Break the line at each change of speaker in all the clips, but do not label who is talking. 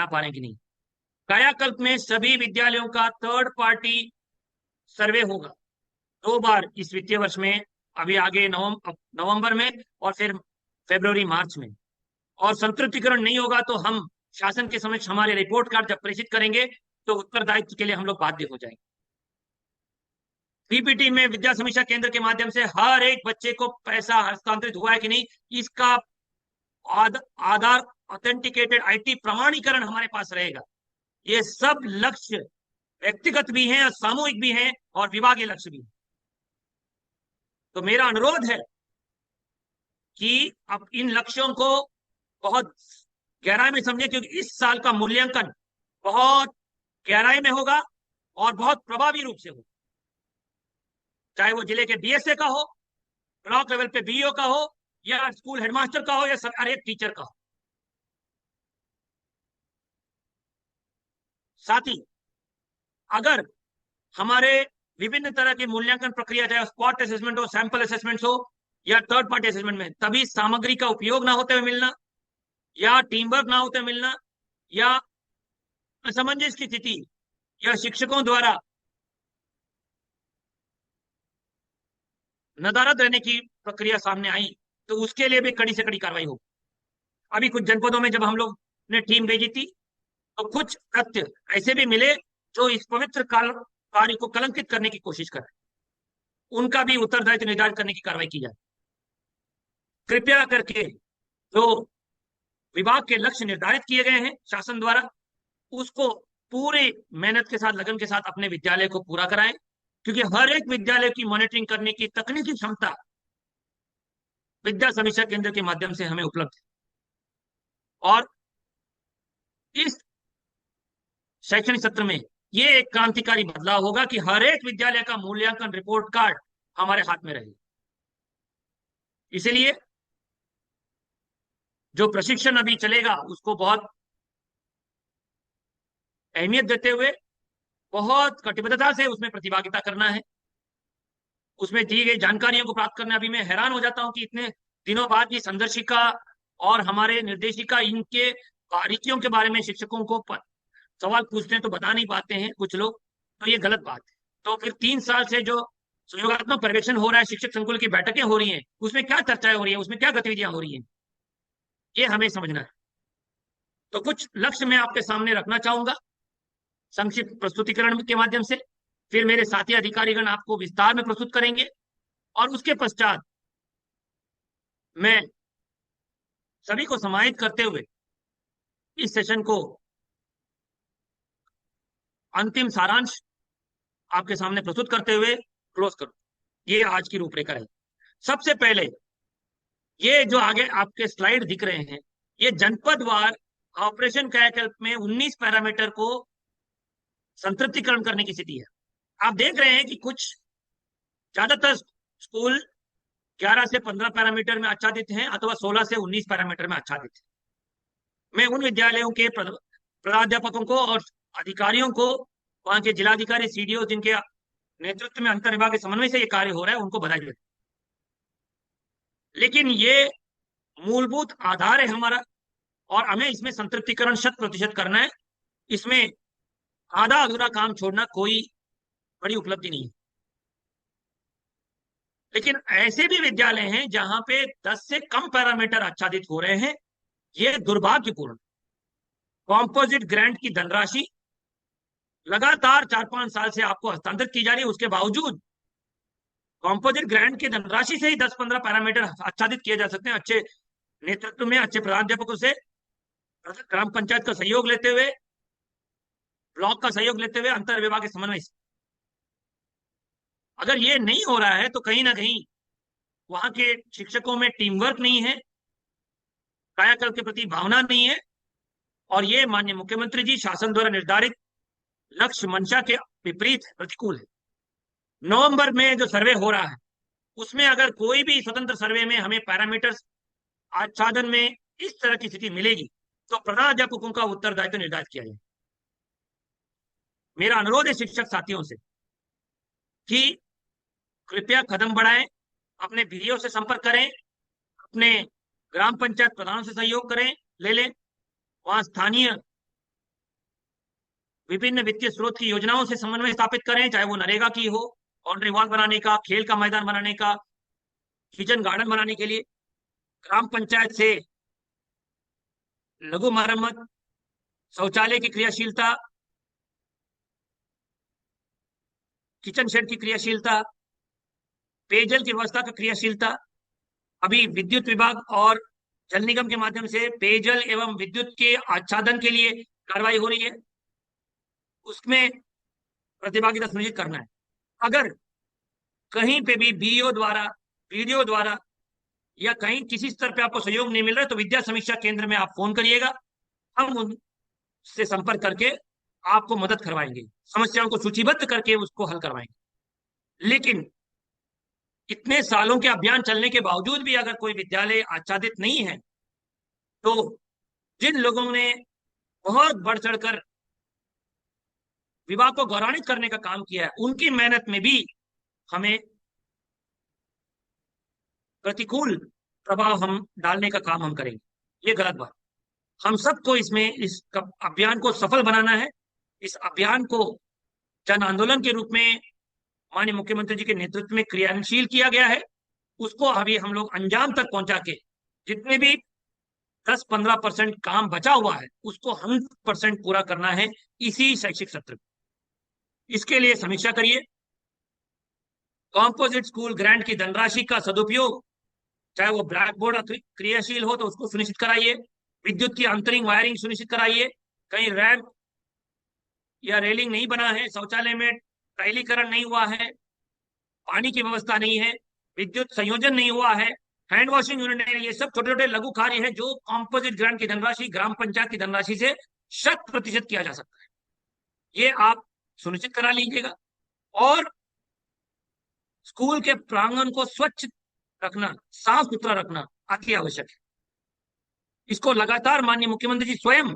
पा रहे हैं कि नहीं। कायाकल्प में सभी विद्यालयों का थर्ड पार्टी सर्वे होगा 2 बार इस वित्तीय वर्ष में, अभी आगे नवंबर में और फिर फरवरी मार्च में। और संतृप्तिकरण नहीं होगा तो हम शासन के समक्ष हमारे रिपोर्ट कार्ड जब प्रेषित करेंगे तो उत्तरदायित्व के लिए हम लोग बाध्य हो जाएंगे। पीपीटी में विद्या समीक्षा केंद्र के माध्यम से हर एक बच्चे को पैसा हस्तांतरित हुआ है कि नहीं, इसका आधार ऑथेंटिकेटेड आईटी प्रमाणीकरण हमारे पास रहेगा। ये सब लक्ष्य व्यक्तिगत भी हैं, सामूहिक भी हैं और विभागीय लक्ष्य भी हैं। तो मेरा अनुरोध है कि अब इन लक्ष्यों को बहुत गहराई में समझें, क्योंकि इस साल का मूल्यांकन बहुत गहराई में होगा और बहुत प्रभावी रूप से होगा। चाहे वो जिले के बीएसए का हो, ब्लॉक लेवल पे बीईओ का हो, या स्कूल हेडमास्टर का हो, या हर एक टीचर का हो। साथ ही अगर हमारे विभिन्न तरह की मूल्यांकन प्रक्रिया, चाहे स्पॉट असेसमेंट हो, सैंपल असेसमेंट हो, या थर्ड पार्टी असेसमेंट में तभी सामग्री का उपयोग ना होते हुए मिलना, या टीम वर्क ना होते मिलना, या असमंजस की स्थिति, या शिक्षकों द्वारा नदारद रहने की प्रक्रिया सामने आई तो उसके लिए भी कड़ी से कड़ी कार्रवाई होगी। अभी कुछ जनपदों में जब हम लोग ने टीम भेजी थी तो कुछ तथ्य ऐसे भी मिले जो इस पवित्र कार्य को कलंकित करने की कोशिश कर रहे हैं। उनका भी उत्तरदायित्व निर्धारित करने की कार्रवाई की जाए। कृपया करके जो विभाग के लक्ष्य निर्धारित किए गए हैं शासन द्वारा, उसको पूरी मेहनत के साथ, लगन के साथ अपने विद्यालय को पूरा कराएं, क्योंकि हर एक विद्यालय की मॉनिटरिंग करने की तकनीकी क्षमता विद्या समीक्षा केंद्र के माध्यम से हमें उपलब्ध है। और इस शैक्षणिक सत्र में यह एक क्रांतिकारी बदलाव होगा कि हर एक विद्यालय का मूल्यांकन रिपोर्ट कार्ड हमारे हाथ में रहे। इसलिए जो प्रशिक्षण अभी चलेगा उसको बहुत अहमियत देते हुए, बहुत कटिबद्धता से उसमें प्रतिभागिता करना है, उसमें दी गई जानकारियों को प्राप्त करना। अभी मैं हैरान हो जाता हूं कि इतने दिनों बाद की संदर्शिका और हमारे निर्देशिका इनके बारीकियों के बारे में शिक्षकों को सवाल पूछते हैं तो बता नहीं पाते हैं कुछ लोग, तो ये गलत बात है। तो फिर 3 साल से जो सहयोगात्मक पर्यवेक्षण हो रहा है, शिक्षक संकुल की बैठकें हो रही हैं, उसमें क्या चर्चाएं हो रही है, उसमें क्या गतिविधियां हो रही हैं, ये हमें समझना है। तो कुछ लक्ष्य मैं आपके सामने रखना चाहूंगा संक्षिप्त प्रस्तुतिकरण के माध्यम से, फिर मेरे साथी अधिकारीगण आपको विस्तार में प्रस्तुत करेंगे, और उसके पश्चात मैं सभी को समाहित करते हुए इस सेशन को अंतिम सारांश आपके सामने प्रस्तुत करते हुए क्लोज करूं। ये आज की रूपरेखा है। सबसे पहले ये जो आगे आपके स्लाइड दिख रहे हैं, ये जनपदवार ऑपरेशन कायाकल्प में 19 पैरामीटर को संतृप्तिकरण करने की स्थिति है। आप देख रहे हैं कि कुछ ज्यादातर स्कूल 11 से 15 पैरामीटर में आच्छादित हैं अथवा 16 से 19 पैरामीटर में आच्छादित हैं। मैं उन विद्यालयों के प्रधानाध्यापकों को और अधिकारियों को, वहां के जिलाधिकारी, सीडीओ जिनके नेतृत्व में अंतर विभागीय समन्वय से ये कार्य हो रहा है, उनको बधाई देता हूं। लेकिन ये मूलभूत आधार है हमारा, और हमें इसमें संतृप्तिकरण 100% करना है। इसमें आधा अधूरा काम छोड़ना कोई बड़ी उपलब्धि नहीं है। लेकिन ऐसे भी विद्यालय हैं जहां पे 10 से कम पैरामीटर आच्छादित हो रहे हैं। यह दुर्भाग्यपूर्ण। कॉम्पोजिट ग्रांट की धनराशि लगातार 4-5 साल से आपको हस्तांतरित की जा रही है, उसके बावजूद कॉम्पोजिट ग्रांट की धनराशि से ही 10-15 पैरामीटर आच्छादित किए जा सकते हैं, अच्छे नेतृत्व में, अच्छे प्रधानाध्यापकों से, ग्राम पंचायत का सहयोग लेते हुए, ब्लॉक का सहयोग लेते हुए, अंतर विभागीय समन्वय से। अगर ये नहीं हो रहा है तो कहीं ना कहीं वहां के शिक्षकों में टीम वर्क नहीं है, कायाकल्प के प्रति भावना नहीं है, और ये माननीय मुख्यमंत्री जी शासन द्वारा निर्धारित लक्ष्य मंशा के विपरीत प्रतिकूल है। नवंबर में जो सर्वे हो रहा है उसमें अगर कोई भी स्वतंत्र सर्वे में हमें पैरामीटर्स आच्छादन में इस तरह की स्थिति मिलेगी तो प्रधानाध्यापकों का उत्तरदायित्व निर्धारित किया जाए। मेरा अनुरोध है शिक्षक साथियों से कि कृपया कदम बढ़ाएं, अपने बीडीओ से संपर्क करें, अपने ग्राम पंचायत प्रधानों से सहयोग करें, ले लें, वहां स्थानीय विभिन्न वित्तीय स्रोत की योजनाओं से समन्वय स्थापित करें, चाहे वो नरेगा की हो, बाउंड्री वॉल बनाने का, खेल का मैदान बनाने का, किचन गार्डन बनाने के लिए। ग्राम पंचायत से लघु मरम्मत, शौचालय की क्रियाशीलता, किचन शेड की क्रियाशीलता, पेयजल की व्यवस्था की क्रियाशीलता। अभी विद्युत विभाग और जल निगम के माध्यम से पेयजल एवं विद्युत के आच्छादन के लिए कार्रवाई हो रही है, उसमें प्रतिभागिता सुनिश्चित करना है। अगर कहीं पे भी बीईओ द्वारा, बीडीओ द्वारा या कहीं किसी स्तर पे आपको सहयोग नहीं मिल रहा है, तो विद्या समीक्षा केंद्र में आप फोन करिएगा, हम उनसे संपर्क करके आपको मदद करवाएंगे, समस्याओं को सूचीबद्ध करके उसको हल करवाएंगे। लेकिन इतने सालों के अभियान चलने के बावजूद भी अगर कोई विद्यालय आच्छादित नहीं है, तो जिन लोगों ने बहुत बढ़ चढ़कर विभाग को गौरवान्वित करने का काम किया है, उनकी मेहनत में भी हमें प्रतिकूल प्रभाव हम डालने का काम हम करेंगे, ये गलत बात। हम सबको इसमें इस अभियान को सफल बनाना है। इस अभियान को जन आंदोलन के रूप में माननीय मुख्यमंत्री जी के नेतृत्व में क्रियाशील किया गया है, उसको अभी हम लोग अंजाम तक पहुंचा के जितने भी 10-15% काम बचा हुआ है उसको 100% पूरा करना है इसी शैक्षिक सत्र में। इसके लिए समीक्षा करिए। कॉम्पोजिट स्कूल ग्रांट की धनराशि का सदुपयोग, चाहे वो ब्लैक बोर्ड क्रियाशील हो तो उसको सुनिश्चित कराइए, विद्युत की अंतरिंग वायरिंग सुनिश्चित कराइए, कहीं रैंप या रेलिंग नहीं बना है, शौचालय में टाइलीकरण नहीं हुआ है, पानी की व्यवस्था नहीं है, विद्युत संयोजन नहीं हुआ है, हैंड वॉशिंग यूनिट नहीं है। ये सब छोटे छोटे लघु कार्य है जो कॉम्पोजिट ग्रांट की धनराशि ग्राम पंचायत की धनराशि से 100% किया जा सकता है। ये आप सुनिश्चित करा लीजिएगा। और स्कूल के प्रांगण को स्वच्छ रखना, साफ सुथरा रखना अति आवश्यक है। इसको लगातार माननीय मुख्यमंत्री जी स्वयं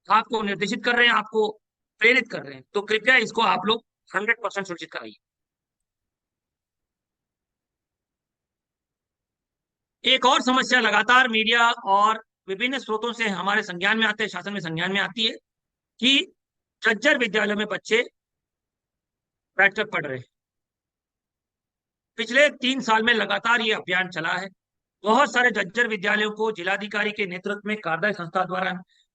आपको निर्देशित कर रहे हैं, आपको प्रेरित कर रहे हैं, तो कृपया इसको आप लोग 100% सुनिश्चित कराइए। एक और समस्या लगातार मीडिया और विभिन्न स्रोतों से हमारे संज्ञान में आते हैं, शासन में संज्ञान में आती है कि झज्जर विद्यालयों में बच्चे बैठकर पढ़ रहे हैं। पिछले 3 साल में लगातार ये अभियान चला है। बहुत सारे झज्जर विद्यालयों को जिलाधिकारी के नेतृत्व में कार्यदायी संस्था द्वारा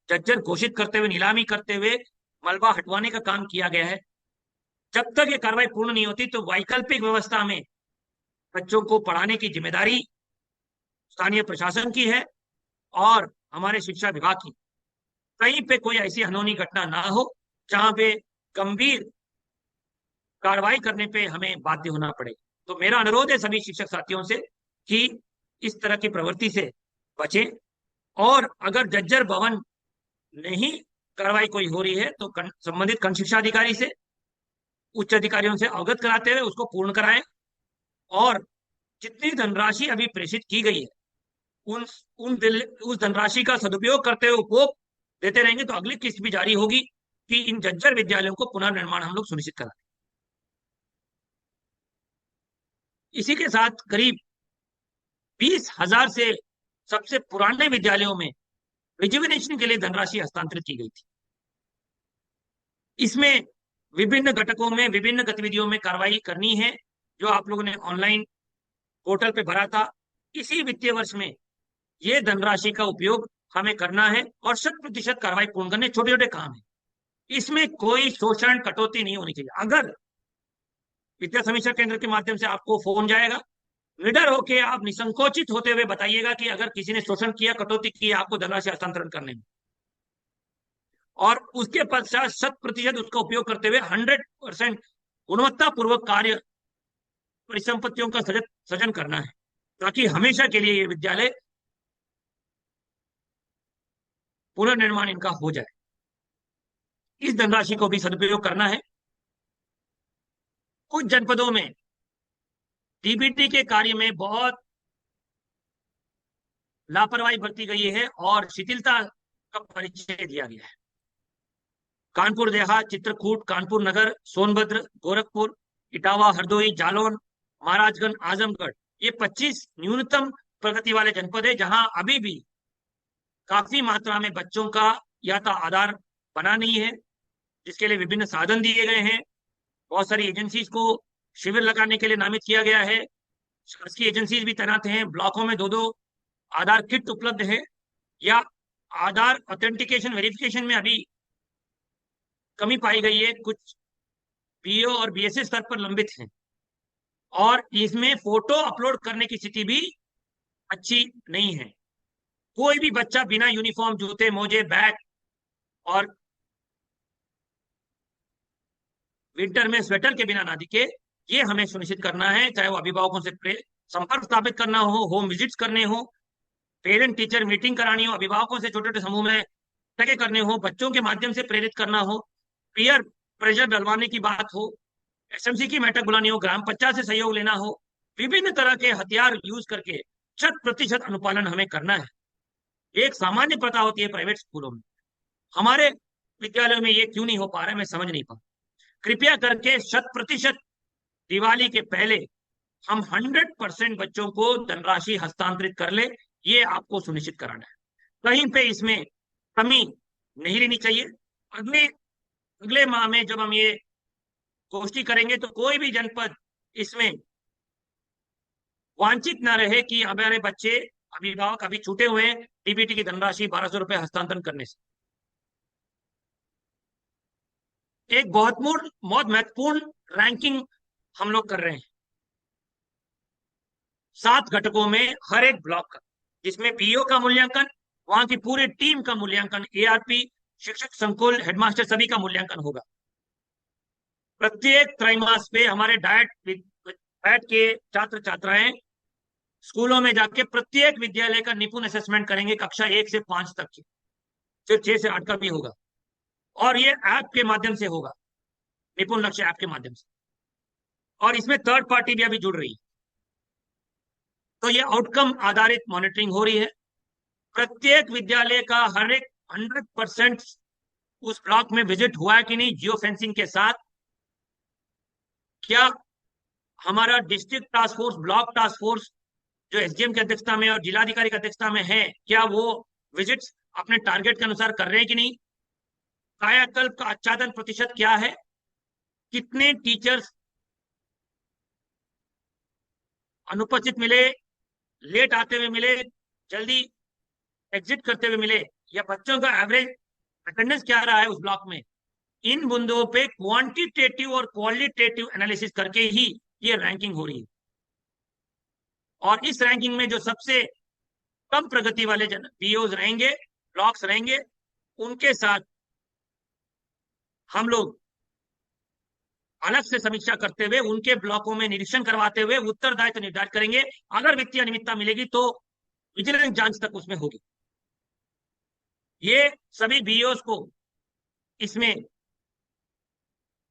झज्जर घोषित करते हुए, नीलामी करते हुए मलबा हटवाने का काम किया गया है। जब तक ये कार्रवाई पूर्ण नहीं होती तो वैकल्पिक व्यवस्था में बच्चों को पढ़ाने की जिम्मेदारी स्थानीय प्रशासन की है और हमारे शिक्षा विभाग की। कहीं पे कोई ऐसी अनहोनी घटना ना हो जहां पे गंभीर कार्रवाई करने पे हमें बाध्य होना पड़े। तो मेरा अनुरोध है सभी शिक्षक साथियों से कि इस तरह की प्रवृत्ति से बचें, और अगर झज्जर भवन नहीं कार्रवाई कोई हो रही है तो संबंधित खंड शिक्षा अधिकारी से, उच्च अधिकारियों से अवगत कराते हुए उसको पूर्ण कराएं। और जितनी धनराशि अभी प्रेषित की गई है उन उस धनराशि का सदुपयोग करते हुए उपभोग देते रहेंगे तो अगली किस्त भी जारी होगी कि इन झज्जर विद्यालयों को पुनर्निर्माण हम लोग सुनिश्चित कराएं। इसी के साथ करीब 20,000 से सबसे पुराने विद्यालयों में रिजुविनेशन के लिए धनराशि हस्तांतरित की गई थी। इसमें विभिन्न घटकों में विभिन्न गतिविधियों में कार्रवाई करनी है जो आप लोगों ने ऑनलाइन पोर्टल पे भरा था। इसी वित्तीय वर्ष में ये धनराशि का उपयोग हमें करना है और 100% कार्रवाई पूर्ण करने। छोटे छोटे काम है, इसमें कोई शोषण कटौती नहीं होनी चाहिए। अगर विद्या समीक्षा केंद्र के माध्यम से आपको फोन जाएगा, निडर होकर आप निसंकोचित होते हुए बताइएगा कि अगर किसी ने शोषण किया, कटौती की, आपको धनराशि हस्तांतरण करने में, और उसके पश्चात 100% उसका उपयोग करते हुए 100% गुणवत्ता पूर्वक कार्य परिसंपत्तियों का सृजन करना है, ताकि हमेशा के लिए ये विद्यालय पुनर्निर्माण इनका हो जाए। इस धनराशि को भी सदुपयोग करना है। कुछ जनपदों में डीबीटी के कार्य में बहुत लापरवाही बरती गई है और शिथिलता का परिचय दिया गया है। कानपुर देहात, चित्रकूट, कानपुर नगर, सोनभद्र, गोरखपुर, इटावा, हरदोई, जालौन, महाराजगंज, आजमगढ़, ये 25 न्यूनतम प्रगति वाले जनपद है जहां अभी भी काफी मात्रा में बच्चों का या तो आधार बना नहीं है जिसके लिए विभिन्न साधन दिए गए हैं। बहुत सारी एजेंसीज को शिविर लगाने के लिए नामित किया गया है। शासकीय एजेंसीज भी तैनात हैं। ब्लॉकों में दो दो आधार किट उपलब्ध है, या आधार ऑथेंटिकेशन वेरिफिकेशन में अभी कमी पाई गई है, कुछ बीओ और बीएसए स्तर पर लंबित हैं, और इसमें फोटो अपलोड करने की स्थिति भी अच्छी नहीं है। कोई भी बच्चा बिना यूनिफॉर्म, जूते, मोजे, बैग और विंटर में स्वेटर के बिना ना दिखे, ये हमें सुनिश्चित करना है। चाहे वो अभिभावकों से संपर्क स्थापित करना हो, होम विजिट्स करने हो, पेरेंट टीचर मीटिंग करानी हो, अभिभावकों से छोटे छोटे समूह में बैठकें करने हो, बच्चों के माध्यम से प्रेरित करना हो, पीयर प्रेशर डलवाने की बात हो, एसएमसी की बैठक बुलानी हो, ग्राम पंचायत से सहयोग लेना हो, विभिन्न तरह के हथियार यूज करके 100% अनुपालन हमें करना है। एक सामान्य प्रथा होती है प्राइवेट स्कूलों में, हमारे विद्यालयों में ये क्यों नहीं हो पा रहा है, मैं समझ नहीं पा। कृपया करके 100% दिवाली के पहले हम 100% बच्चों को धनराशि हस्तांतरित कर ले, ये आपको सुनिश्चित कराना है। कहीं पे इसमें कमी नहीं रहनी चाहिए। अगले अगले माह में जब हम ये गोष्ठी करेंगे तो कोई भी जनपद इसमें वांछित ना रहे कि हमारे बच्चे, अभिभावक अभी छूटे हुए हैं डीबीटी की धनराशि 1200 रुपए हस्तांतरण करने से। एक बहुत महत्वपूर्ण रैंकिंग हम लोग कर रहे हैं 7 घटकों में, हर एक ब्लॉक का, जिसमें पीओ का मूल्यांकन, वहां की पूरी टीम का मूल्यांकन, एआरपी, शिक्षक संकुल, हेडमास्टर, सभी का मूल्यांकन होगा। प्रत्येक त्रैमास पे हमारे डायट के छात्र छात्राएं स्कूलों में जाके प्रत्येक विद्यालय का निपुण असेसमेंट करेंगे, कक्षा 1 से 5 तक की, फिर 6 से 8 का भी होगा, और ये ऐप के माध्यम से होगा, निपुण लक्ष्य ऐप के माध्यम से, और इसमें थर्ड पार्टी भी अभी जुड़ रही है। तो ये आउटकम आधारित मॉनिटरिंग हो रही है। प्रत्येक विद्यालय का हर एक 100% उस ब्लॉक में विजिट हुआ है कि नहीं, जियो फेंसिंग के साथ। क्या हमारा district task force, block task force जो एसडीएम की अध्यक्षता में और जिलाधिकारी की अध्यक्षता में है, क्या वो विजिट्स अपने टारगेट के अनुसार कर रहे हैं कि नहीं? कायाकल्प का आच्छादन प्रतिशत क्या है? कितने टीचर्स अनुपस्थित मिले, लेट आते हुए मिले, जल्दी एग्जिट करते हुए मिले, या बच्चों का एवरेज अटेंडेंस क्या रहा है उस ब्लॉक में? इन बिंदुओं पे क्वांटिटेटिव और क्वालिटेटिव एनालिसिस करके ही ये रैंकिंग हो रही है। और इस रैंकिंग में जो सबसे कम प्रगति वाले पीओज रहेंगे, ब्लॉक्स रहेंगे, उनके साथ हम लोग अलग से समीक्षा करते हुए, उनके ब्लॉकों में निरीक्षण करवाते हुए उत्तरदायित्व निर्धारित करेंगे। अगर वित्तीय अनियमितता मिलेगी तो विजिलेंस जांच तक उसमें होगी। ये सभी बीओस को इसमें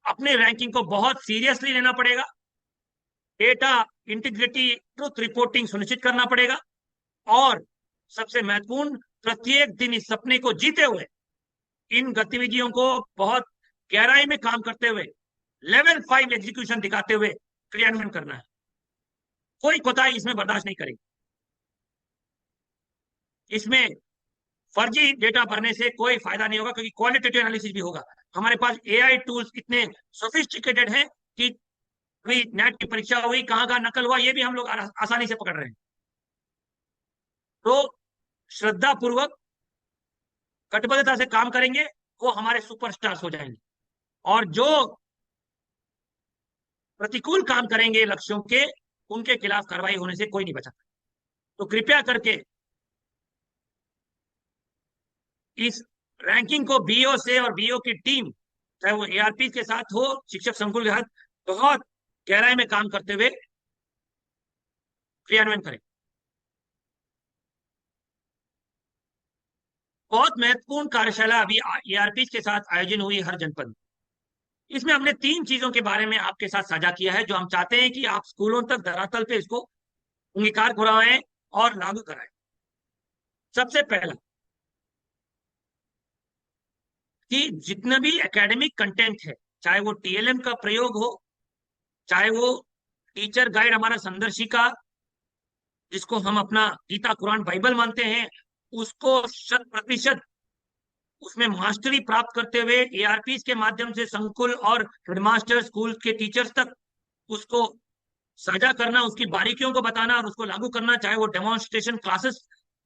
अपने रैंकिंग को बहुत सीरियसली लेना पड़ेगा। डेटा इंटीग्रिटी, ट्रुथ रिपोर्टिंग सुनिश्चित करना पड़ेगा, और सबसे महत्वपूर्ण, प्रत्येक दिन इस सपने को जीते हुए, इन गतिविधियों को बहुत गहराई में काम करते हुए, लेवल 5 एग्जीक्यूशन दिखाते हुए क्रियान्वयन करना है। कोई कोताही इसमें बर्दाश्त नहीं करेगी। इसमें फर्जी डेटा भरने से कोई फायदा नहीं होगा, क्योंकि क्वालिटेटिव एनालिसिस भी होगा। हमारे पास एआई टूल्स इतने सोफिस्टिकेटेड हैं कि अभी नेट की परीक्षा हुई, कहां कहां नकल हुआ, ये भी हम लोग आसानी से पकड़ रहे हैं। तो श्रद्धा पूर्वक, कटिबद्धता से काम करेंगे, वो हमारे सुपरस्टार्स हो जाएंगे। और जो प्रतिकूल काम करेंगे लक्ष्यों के, उनके खिलाफ कार्रवाई होने से कोई नहीं बचा। तो कृपया करके इस रैंकिंग को बीओ से, और बीओ की टीम, चाहे वो एआरपी के साथ हो, शिक्षक संकुल के साथ, बहुत गहराई में काम करते हुए क्रियान्वयन करें। बहुत महत्वपूर्ण कार्यशाला अभी एआरपी के साथ आयोजन हुई हर जनपद में। इसमें हमने 3 चीजों के बारे में आपके साथ साझा किया है, जो हम चाहते हैं कि आप स्कूलों तक, धरातल पे इसको अंगीकार कराएं और लागू कराएं। सबसे पहला, कि जितना भी एकेडमिक कंटेंट है, चाहे वो टीएलएम का प्रयोग हो, चाहे वो टीचर गाइड, हमारा संदर्शिका, जिसको हम अपना गीता, कुरान, बाइबल मानते हैं, उसको 100% उसमें मास्टरी प्राप्त करते हुए एआरपी के माध्यम से संकुल और हेडमास्टर स्कूल के टीचर्स तक उसको साझा करना, उसकी बारीकियों को बताना और उसको लागू करना, चाहे वो डेमोन्स्ट्रेशन क्लासेस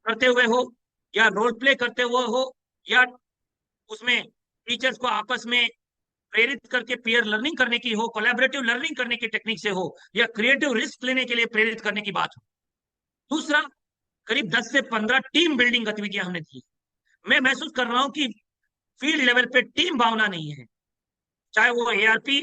करते हुए हो या रोल प्ले करते हुए हो या उसमें टीचर्स को आपस में प्रेरित करके पीयर लर्निंग करने की हो, कोलैबोरेटिव लर्निंग करने की टेक्निक से हो या क्रिएटिव रिस्क लेने के लिए प्रेरित करने की बात हो। दूसरा, करीब 10 से 15 टीम बिल्डिंग गतिविधियां हमने दी। मैं महसूस कर रहा हूं कि फील्ड लेवल पे टीम भावना नहीं है, चाहे वो एआरपी